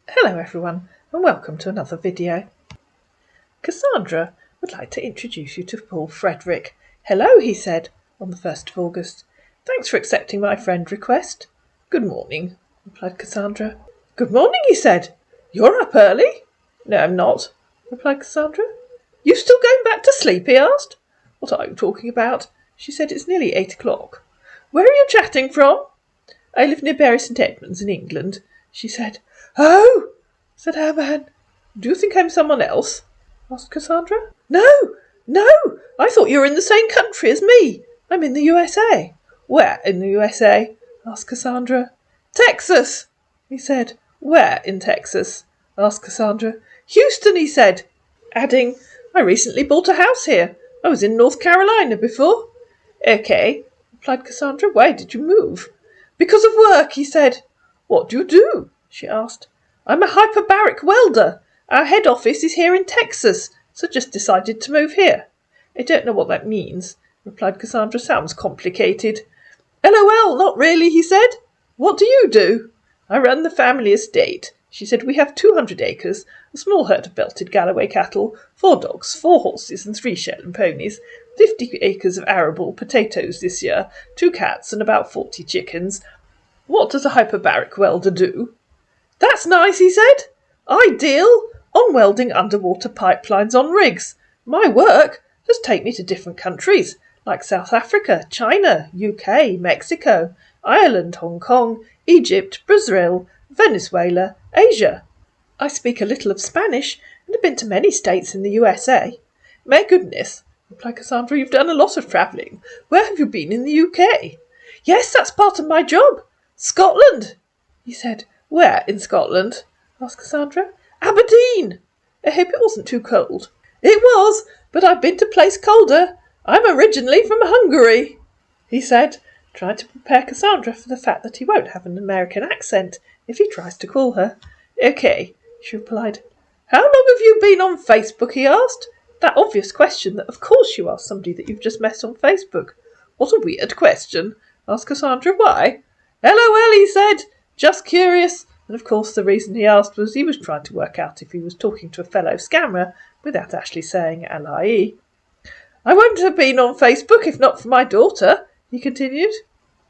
Hello everyone and welcome to another video. Cassandra would like to introduce you to Paul Fredrick. Hello, he said on the 1st of August. Thanks for accepting my friend request. Good morning, replied Cassandra. Good morning, he said. You're up early? No, I'm not, replied Cassandra. You still going back to sleep, he asked. What are you talking about? She said, it's nearly 8 o'clock. Where are you chatting from? I live near Bury St Edmunds in England, she said. Oh, said her man. Do you think I'm someone else? Asked Cassandra. No, I thought you were in the same country as me. I'm in the USA. Where in the USA? Asked Cassandra. Texas, he said. Where in Texas? Asked Cassandra. Houston, he said, adding, I recently bought a house here. I was in North Carolina before. Okay, replied Cassandra. Why did you move? Because of work, he said. What do you do? She asked. I'm a hyperbaric welder. Our head office is here in Texas, so just decided to move here. I don't know what that means, replied Cassandra. Sounds complicated. LOL, not really, he said. What do you do? I run the family estate. She said, we have 200 acres, a small herd of belted Galloway cattle, 4 dogs, 4 horses and 3 Shetland ponies, 50 acres of arable potatoes this year, 2 cats and about 40 chickens. What does a hyperbaric welder do? That's nice, he said. I deal on welding underwater pipelines on rigs. My work does take me to different countries, like South Africa, China, UK, Mexico, Ireland, Hong Kong, Egypt, Brazil, Venezuela, Asia. I speak a little of Spanish and have been to many states in the USA. My goodness, replied Cassandra, you've done a lot of travelling. Where have you been in the UK? Yes, that's part of my job. Scotland, he said. Where in Scotland? Asked Cassandra. Aberdeen. I hope it wasn't too cold. It was, but I've been to place colder. I'm originally from Hungary, he said, trying to prepare Cassandra for the fact that he won't have an American accent if he tries to call her. Okay, she replied. How long have you been on Facebook? He asked. That obvious question that of course you ask somebody that you've just met on Facebook. What a weird question, asked Cassandra. Why? LOL, he said. Just curious. And of course the reason he asked was he was trying to work out if he was talking to a fellow scammer without actually saying LIE. I wouldn't have been on Facebook if not for my daughter, he continued.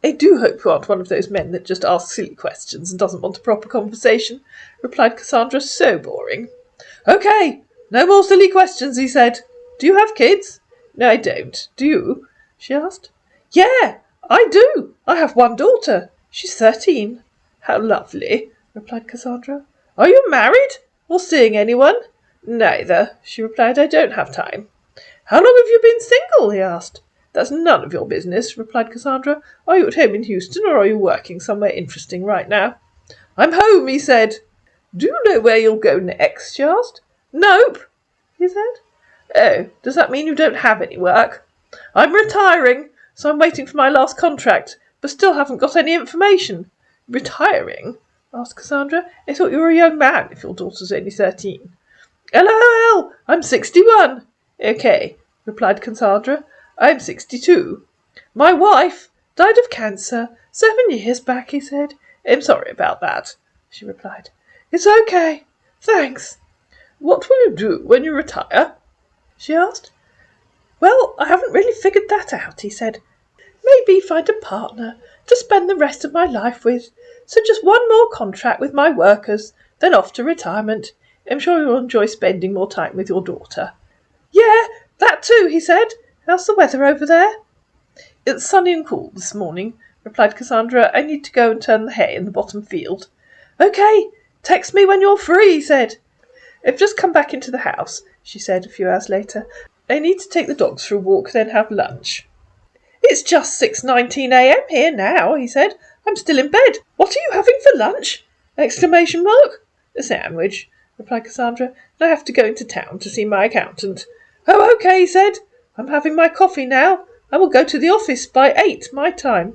I do hope you aren't one of those men that just asks silly questions and doesn't want a proper conversation, replied Cassandra. So boring. Okay, no more silly questions, he said. Do you have kids? No, I don't. Do you? She asked. Yeah, I do. I have one daughter. She's 13. How lovely, replied Cassandra. Are you married or seeing anyone? Neither, she replied. I don't have time. How long have you been single? He asked. That's none of your business, replied Cassandra. Are you at home in Houston or are you working somewhere interesting right now? I'm home, he said. Do you know where you'll go next? She asked. Nope, he said. Oh, does that mean you don't have any work? I'm retiring, so I'm waiting for my last contract, but still haven't got any information. Retiring? Asked Cassandra. I thought you were a young man if your daughter's only 13. LOL, I'm 61. Okay, replied Cassandra. I'm 62. My wife died of cancer 7 years back, he said. I'm sorry about that, she replied. It's okay, thanks. What will you do when you retire? She asked. Well, I haven't really figured that out, he said. Maybe find a partner to spend the rest of my life with. So just one more contract with my workers, then off to retirement. I'm sure you'll enjoy spending more time with your daughter. Yeah, that too, he said. How's the weather over there? It's sunny and cool this morning, replied Cassandra. I need to go and turn the hay in the bottom field. Okay, text me when you're free, he said. I've just come back into the house, she said a few hours later. I need to take the dogs for a walk, then have lunch. It's just 6:19 a.m. here now, he said. I'm still in bed. What are you having for lunch? Exclamation mark. A sandwich, replied Cassandra. And I have to go into town to see my accountant. Oh, okay, he said. I'm having my coffee now. I will go to the office by 8 my time.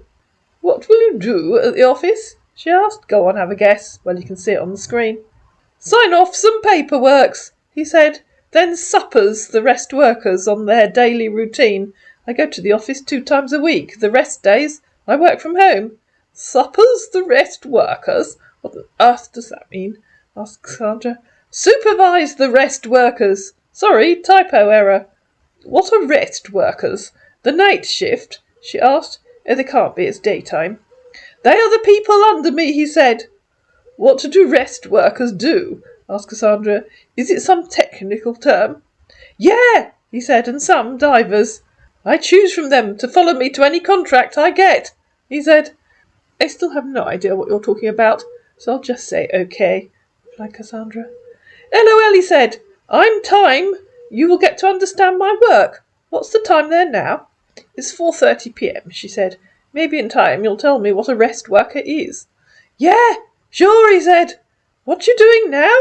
What will you do at the office? She asked. Go on, have a guess. Well, you can see it on the screen. Sign off some paperworks, he said. Then suppers the rest workers on their daily routine. I go to the office 2 times a week. The rest days I work from home. Suppers the rest workers? What on earth does that mean? asked Cassandra. Supervise the rest workers. Sorry, typo error. What are rest workers? The night shift? She asked. Oh, they can't be, it's daytime. They are the people under me, he said. What do rest workers do? Asked Cassandra. Is it some technical term? Yeah, he said, and some divers. I choose from them to follow me to any contract I get, he said. I still have no idea what you're talking about, so I'll just say okay, replied Cassandra. LOL, he said. I'm time. You will get to understand my work. What's the time there now? It's 4:30 p.m, she said. Maybe in time you'll tell me what a rest worker is. Yeah, sure, he said. What you doing now?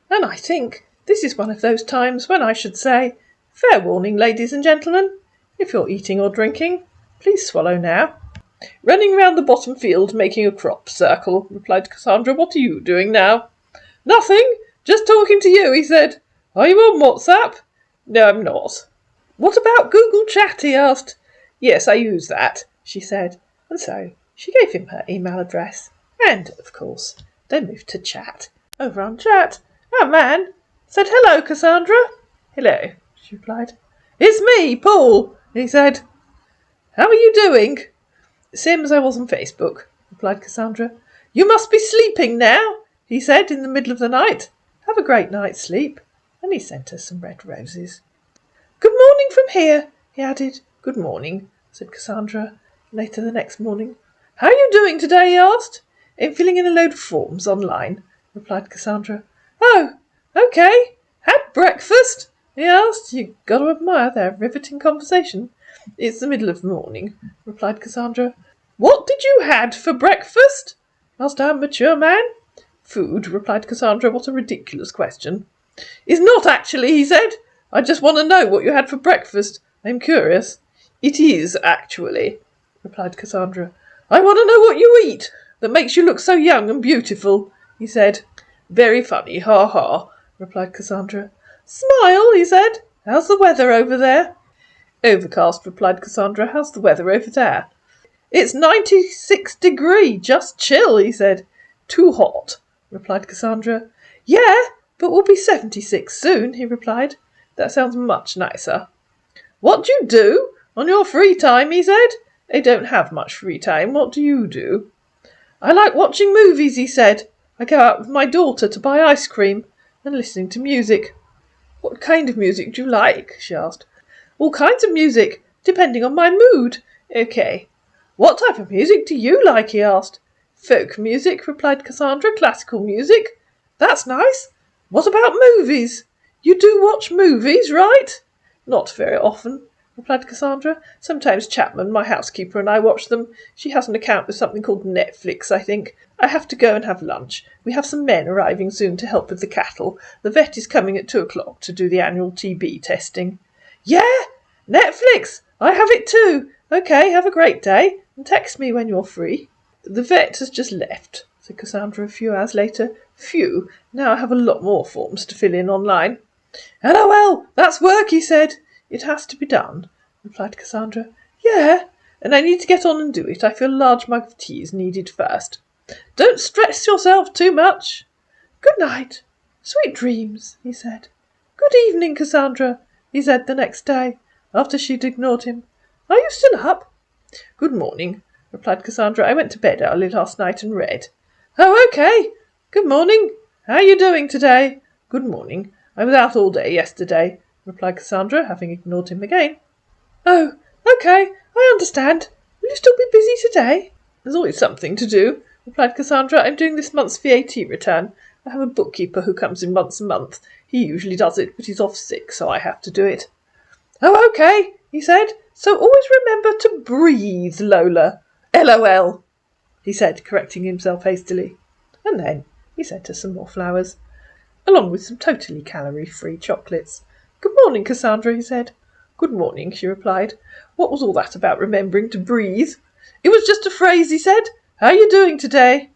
And I think this is one of those times when I should say, fair warning, ladies and gentlemen. If you're eating or drinking, please swallow now. Running round the bottom field making a crop circle, replied Cassandra. What are you doing now? Nothing, just talking to you, he said. Are you on WhatsApp? No, I'm not. What about Google Chat, he asked. Yes, I use that, she said, and so she gave him her email address. And, of course, they moved to chat. Over on chat, our man said, hello, Cassandra. Hello, she replied. It's me, Paul, he said. How are you doing? Same as I was on Facebook, replied Cassandra. You must be sleeping now, he said in the middle of the night. Have a great night's sleep. And he sent her some red roses. Good morning from here, he added. Good morning, said Cassandra. Later the next morning. How are you doing today, he asked. I'm filling in a load of forms online, replied Cassandra. Oh, okay. Had breakfast? He asked. You got to admire their riveting conversation. It's the middle of the morning, replied Cassandra. What did you had for breakfast? Asked our mature man. Food, replied Cassandra. What a ridiculous question. It's not actually, he said. I just want to know what you had for breakfast. I'm curious. It is, actually, replied Cassandra. I want to know what you eat that makes you look so young and beautiful, he said. Very funny, ha ha, replied Cassandra. Smile, he said. How's the weather over there? Overcast, replied Cassandra. How's the weather over there? It's 96 degrees, just chill, he said. Too hot, replied Cassandra. Yeah, but we'll be 76 soon, he replied. That sounds much nicer. What do you do on your free time, he said. I don't have much free time. What do you do? I like watching movies, he said. I go out with my daughter to buy ice cream and listening to music. What kind of music do you like? She asked. All kinds of music, depending on my mood. Okay. What type of music do you like? He asked. Folk music, replied Cassandra. Classical music. That's nice. What about movies? You do watch movies, right? Not very often, replied Cassandra. Sometimes Chapman, my housekeeper, and I watch them. She has an account with something called Netflix, I think. I have to go and have lunch. We have some men arriving soon to help with the cattle. The vet is coming at 2:00 to do the annual TB testing. Yeah, Netflix. I have it too. Okay, have a great day, and text me when you're free. The vet has just left, said Cassandra a few hours later. Phew, now I have a lot more forms to fill in online. LOL, that's work, he said. It has to be done, replied Cassandra. Yeah, and I need to get on and do it. I feel a large mug of tea is needed first. Don't stress yourself too much. Good night. Sweet dreams, he said. Good evening, Cassandra, he said the next day, after she'd ignored him. Are you still up? Good morning, replied Cassandra. I went to bed early last night and read. Oh, okay. Good morning. How are you doing today? Good morning. I was out all day yesterday, replied Cassandra, having ignored him again. Oh, okay, I understand. Will you still be busy today? There's always something to do, replied Cassandra. I'm doing this month's VAT return. I have a bookkeeper who comes in once a month. He usually does it, but he's off sick, so I have to do it. Oh, okay, he said. So always remember to breathe, Lola. LOL, he said, correcting himself hastily. And then he sent her some more flowers, along with some totally calorie-free chocolates. Good morning, Cassandra, he said. Good morning, she replied. What was all that about remembering to breathe? It was just a phrase, he said. How are you doing today?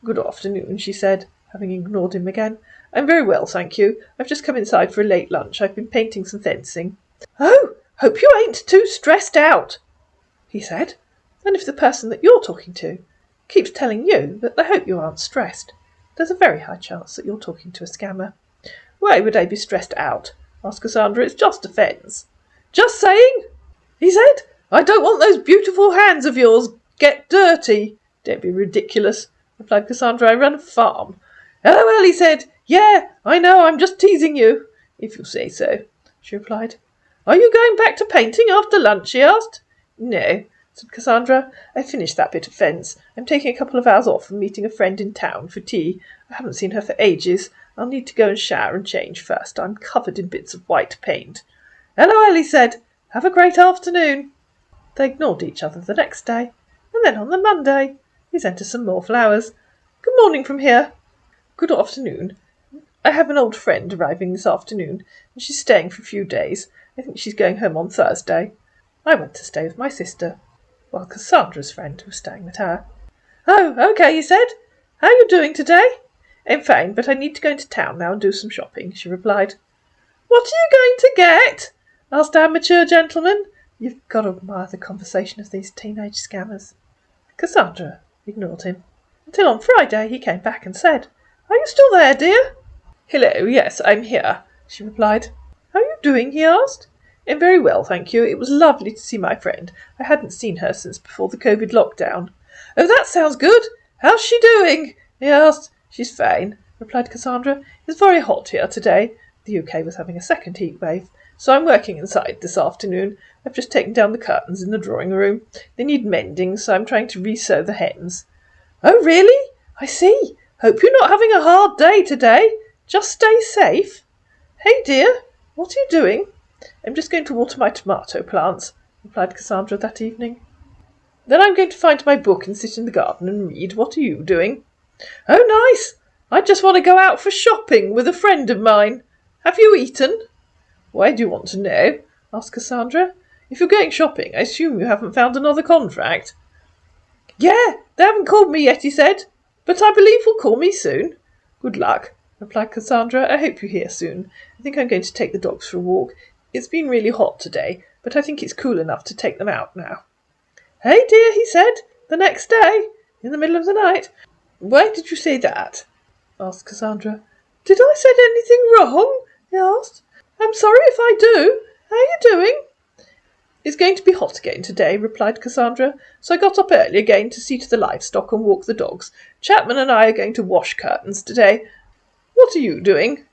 Good afternoon, she said, having ignored him again. I'm very well, thank you. I've just come inside for a late lunch. I've been painting some fencing. Oh, hope you ain't too stressed out, he said. And if the person that you're talking to keeps telling you that they hope you aren't stressed, there's a very high chance that you're talking to a scammer. Why would I be stressed out? Asked Cassandra. It's just a fence. Just saying, he said. I don't want those beautiful hands of yours get dirty. Don't be ridiculous, replied Cassandra. I run a farm. LOL, he said. Yeah, I know, I'm just teasing you. If you say so, she replied. Are you going back to painting after lunch? He asked. No, said Cassandra. I finished that bit of fence. I'm taking a couple of hours off and meeting a friend in town for tea. I haven't seen her for ages. I'll need to go and shower and change first. I'm covered in bits of white paint. LOL, he said. Have a great afternoon. They ignored each other the next day, and then on the Monday he sent her some more flowers. Good morning from here. Good afternoon. I have an old friend arriving this afternoon, and she's staying for a few days. I think she's going home on Thursday. I went to stay with my sister, while Cassandra's friend was staying with her. Oh, okay, he said. How are you doing today? I'm fine, but I need to go into town now and do some shopping, she replied. What are you going to get? Asked our mature gentleman. You've got to admire the conversation of these teenage scammers. Cassandra ignored him, until on Friday he came back and said, Are you still there, dear? Hello, yes, I'm here, she replied. How are you doing? He asked. I'm very well, thank you. It was lovely to see my friend. I hadn't seen her since before the COVID lockdown. Oh, that sounds good. How's she doing? He asked. She's fine, replied Cassandra. It's very hot here today. The UK was having a second heat wave, so I'm working inside this afternoon. I've just taken down the curtains in the drawing room. They need mending, so I'm trying to re-sew the hems. Oh, really? I see. Hope you're not having a hard day today. Just stay safe. Hey, dear, what are you doing? I'm just going to water my tomato plants, replied Cassandra that evening. Then I'm going to find my book and sit in the garden and read. What are you doing? Oh, nice. I just want to go out for shopping with a friend of mine. Have you eaten? Why do you want to know? Asked Cassandra. If you're going shopping, I assume you haven't found another contract. Yeah, they haven't called me yet, he said, but I believe will call me soon. Good luck, replied Cassandra. I hope you're here soon. I think I'm going to take the dogs for a walk. It's been really hot today, but I think it's cool enough to take them out now. Hey, dear, he said, the next day, in the middle of the night. Why did you say that? Asked Cassandra. Did I say anything wrong? He asked. I'm sorry if I do. How are you doing? It's going to be hot again today, replied Cassandra, so I got up early again to see to the livestock and walk the dogs. Chapman and I are going to wash curtains today. What are you doing?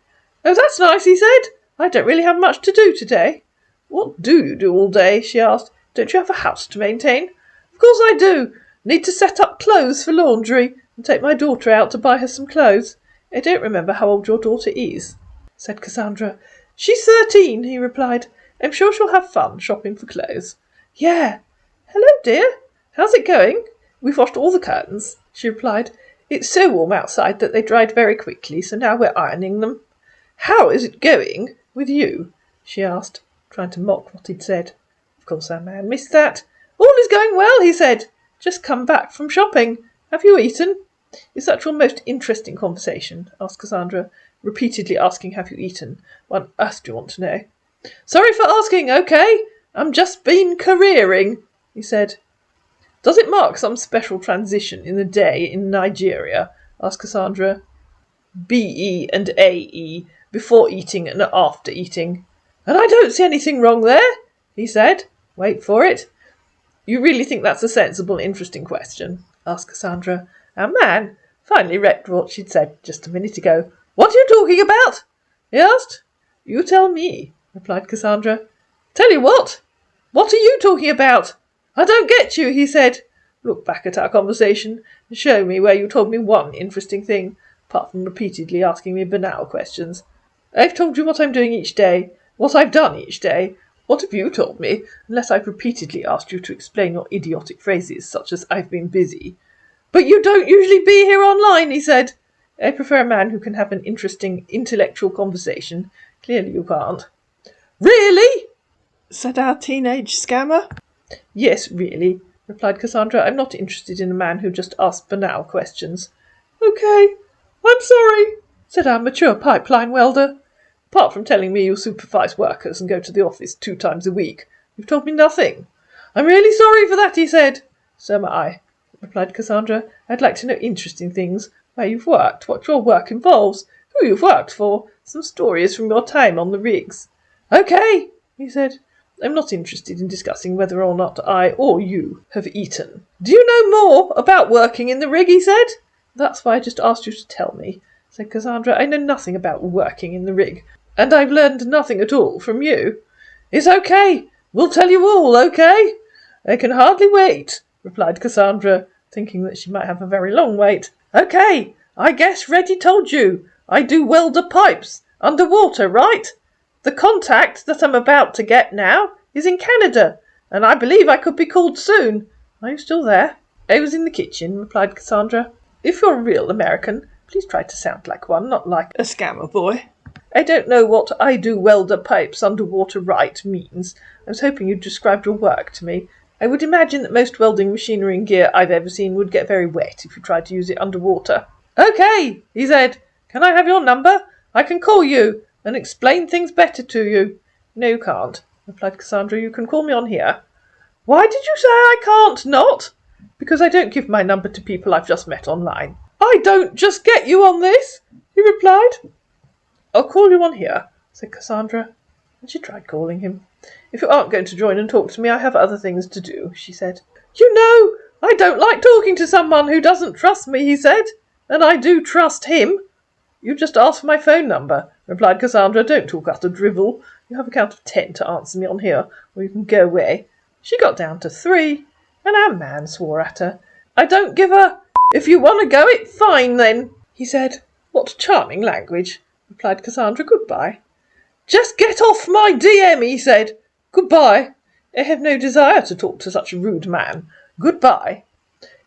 Oh, that's nice, he said. I don't really have much to do today. What do you do all day? She asked. Don't you have a house to maintain? Of course I do. Need to set up clothes for laundry and take my daughter out to buy her some clothes. I don't remember how old your daughter is, said Cassandra. She's 13, he replied. I'm sure she'll have fun shopping for clothes. Yeah. Hello, dear. How's it going? We've washed all the curtains, she replied. It's so warm outside that they dried very quickly, so now we're ironing them. How is it going with you? She asked, trying to mock what he'd said. Of course our man missed that. All is going well, he said. Just come back from shopping. Have you eaten? Is that your most interesting conversation? Asked Cassandra, repeatedly asking, have you eaten? What on earth do you want to know? Sorry for asking, okay? I'm just been careering, he said. Does it mark some special transition in the day in Nigeria? Asked Cassandra. B-E and A-E, before eating and after eating. And I don't see anything wrong there, he said. Wait for it. You really think that's a sensible, interesting question? Asked Cassandra. Our man finally read what she'd said just a minute ago. What are you talking about? He asked. You tell me, replied Cassandra. Tell you what? What are you talking about? I don't get you, he said. Look back at our conversation and show me where you told me one interesting thing, apart from repeatedly asking me banal questions. I've told you what I'm doing each day, what I've done each day. What have you told me, unless I've repeatedly asked you to explain your idiotic phrases, such as I've been busy? But you don't usually be here online, he said. I prefer a man who can have an interesting intellectual conversation. Clearly you can't. Really? Said our teenage scammer. Yes, really, replied Cassandra. I'm not interested in a man who just asks banal questions. Okay, I'm sorry, said our mature pipeline welder. Apart from telling me you supervise workers and go to the office 2 times a week, you've told me nothing. I'm really sorry for that, he said. So am I, replied Cassandra. I'd like to know interesting things, where you've worked, what your work involves, who you've worked for, some stories from your time on the rigs. Okay, he said. I'm not interested in discussing whether or not I or you have eaten. Do you know more about working in the rig, he said. That's why I just asked you to tell me, said Cassandra. I know nothing about working in the rig, and I've learned nothing at all from you. It's okay. We'll tell you all, okay? I can hardly wait, replied Cassandra, thinking that she might have a very long wait. Okay, I guess Reddy told you. I do welder pipes, underwater, right? The contact that I'm about to get now is in Canada, and I believe I could be called soon. Are you still there? I was in the kitchen, replied Cassandra. If you're a real American, please try to sound like one, not like a scammer boy. I don't know what I do welder pipes underwater right means. I was hoping you'd describe your work to me. I would imagine that most welding machinery and gear I've ever seen would get very wet if you tried to use it underwater. Okay, he said. Can I have your number? I can call you and explain things better to you. No, you can't, replied Cassandra. You can call me on here. Why did you say I can't not? Because I don't give my number to people I've just met online. I don't just get you on this, he replied. I'll call you on here, said Cassandra, and she tried calling him. If you aren't going to join and talk to me, I have other things to do, she said. You know, I don't like talking to someone who doesn't trust me, he said, and I do trust him. You just ask for my phone number, replied Cassandra. Don't talk utter drivel. You have a count of 10 to answer me on here, or you can go away. She got down to 3, and our man swore at her. I don't give a... If you want to go it, fine then, he said. What charming language, replied Cassandra. Goodbye. Just get off my DM, he said. Goodbye. I have no desire to talk to such a rude man. Goodbye.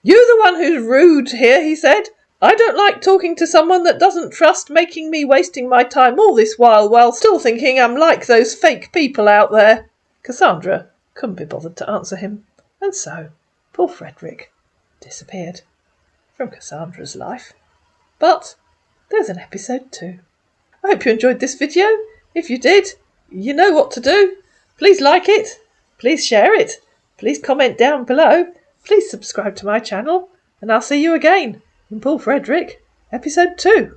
You the one who's rude here, he said. I don't like talking to someone that doesn't trust making me wasting my time all this while still thinking I'm like those fake people out there. Cassandra couldn't be bothered to answer him, and so poor Fredrick disappeared from Cassandra's life. But there's an episode 2. I hope you enjoyed this video. If you did, you know what to do. Please like it, please share it, please comment down below, please subscribe to my channel, and I'll see you again in Paul Fredrick, episode 2.